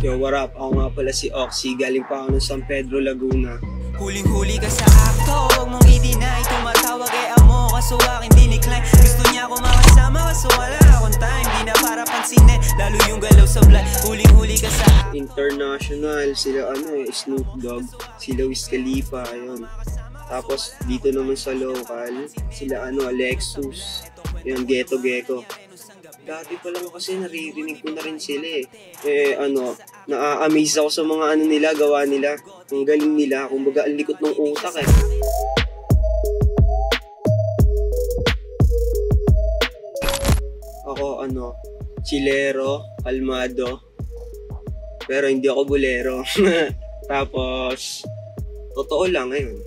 Yo, what up? Ako nga pala si Oxy, galing pa ako ng San Pedro, Laguna. Huling-huli ka sa akto, huwag mong i-deny. Tumatawag ay amo, kaso aking dinikline. Gusto niya ako makasama, kaso wala akong time. Di na para pansinin, lalo yung galaw sa vlog. Huling-huli ka sa international, sila Snoop Dogg, sila Wiz Khalifa, ayun. Tapos dito naman sa local, sila Alexus, yung Ghetto Gecko. Dati pa lang kasi naririnig ko na rin sila eh. Na-amaze ako sa mga nila, gawa nila. Ang galing nila, kumbaga ang likot ng utak eh. Ako chilero, kalmado. Pero hindi ako bolero. Tapos, totoo lang ngayon.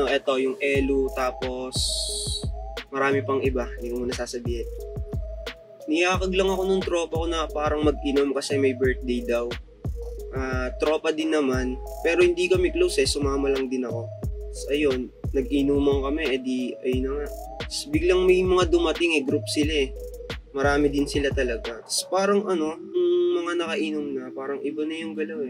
Eto yung Elu, tapos marami pang iba, hindi ko muna sasabihin. Niyakag lang ako nung tropa ko na parang mag-inom kasi may birthday daw. Tropa din naman, pero hindi kami close sumama lang din ako. So, ayun, nag-inuman kami, ayun na nga. Tapos, biglang may mga dumating group sila Marami din sila talaga. Tapos parang mga nakainom na, parang iba na yung galaw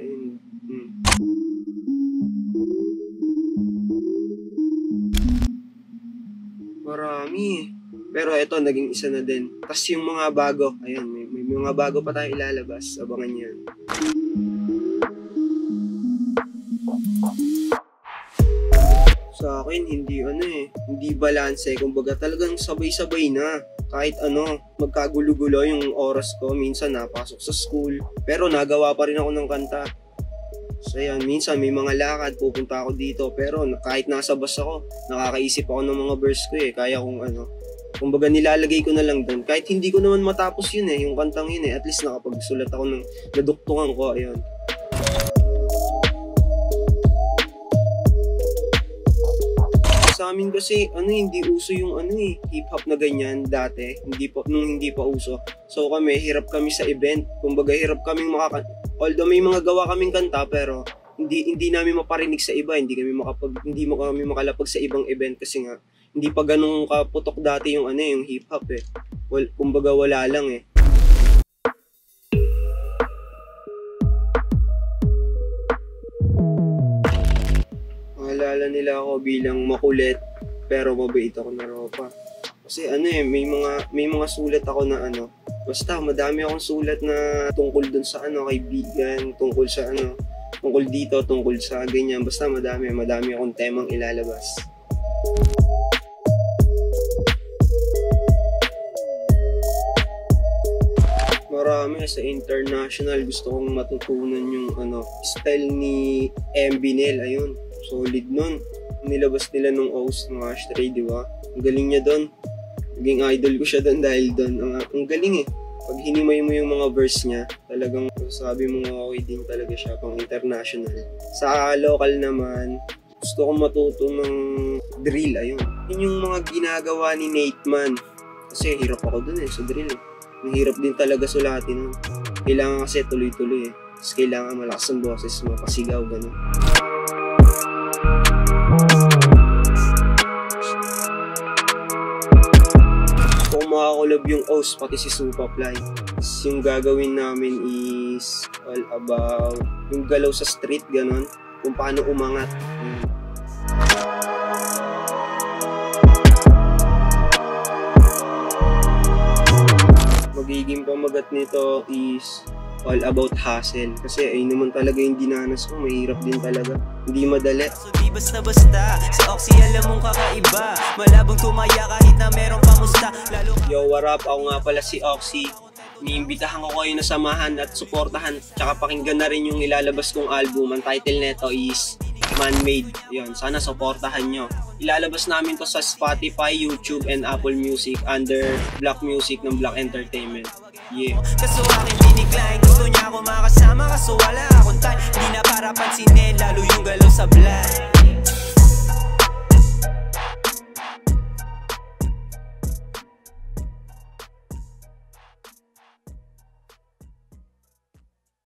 Marami Pero eto, naging isa na din. Tapos yung mga bago, ayan, may mga bago pa tayo ilalabas. Abangan nyo yan. Sa akin, hindi balanse. Kumbaga talagang sabay-sabay na. Kahit magkagulo-gulo yung oras ko. Minsan napasok sa school. Pero nagawa pa rin ako ng kanta. So yan, minsan may mga lakad, pupunta ako dito. Pero kahit nasa bus ako, nakakaisip ako ng mga verse ko Kaya kung kumbaga nilalagay ko na lang doon. Kahit hindi ko naman matapos yun yung kantang yun At least nakapagsulat ako ng naduktungan ko, ayun. Sa amin kasi, hindi uso yung hip-hop na ganyan dati. Nung hindi pa uso. So kami, hirap kami sa event. Kumbaga, hirap kaming although may mga gawa kaming kanta, pero hindi namin maparinig sa iba. Hindi mo kami makalapag sa ibang event kasi nga, hindi pa ganun kaputok dati yung yung hip-hop kumbaga wala lang Maalala nila ako bilang makulit pero mabait ako na ropa. Kasi may mga sulat ako na basta madami akong sulat na tungkol dun sa kaibigan, tungkol sa tungkol dito, tungkol sa ganyan. Basta madami akong temang ilalabas. Marami sa international, gusto kong matutunan yung style ni MB Nel, ayun. Solid nun. Nilabas nila nung host ng Ashtray, di ba? Ang galing niya doon. Naging idol ko siya doon dahil doon. Ang galing Pag hinimay mo yung mga verse niya, talagang sabi mo okay din talaga siya pang international. Sa local naman, gusto kong matuto ng drill, ayun. Yun yung mga ginagawa ni Nate Man. Kasi hirap ako doon sa drill Ang hirap din talaga sulatin. Kailangan kasi tuloy-tuloy Tapos kailangan malakas ang boses, mapasigaw, gano'n. Kung makakulab yung host, pati si Supaply. Yung gagawin namin is all about yung galaw sa street, gano'n. Kung paano umangat. Magiging pamagat nito is all about hustle. Kasi ayun naman talaga yung dinanas ko. Mahirap din talaga. Hindi madali. So di basta-basta, sa Oxy alam mong kakaiba. Malabong tumaya kahit na merong pamusta. Yo, what up? Ako nga pala si Oxy. Niimbitahan ko kayo na samahan at suportahan. Tsaka pakinggan na rin yung ilalabas kong album. Ang title neto is Man-Made. Yun, sana suportahan nyo. Ilalabas namin to sa Spotify, YouTube, and Apple Music under Black Music ng Black Entertainment. Yeah. Kaso aking dinikline, gusto niya ako makasama, kaso wala akong time. Hindi na para pansinin, lalo yung galaw sa vlog.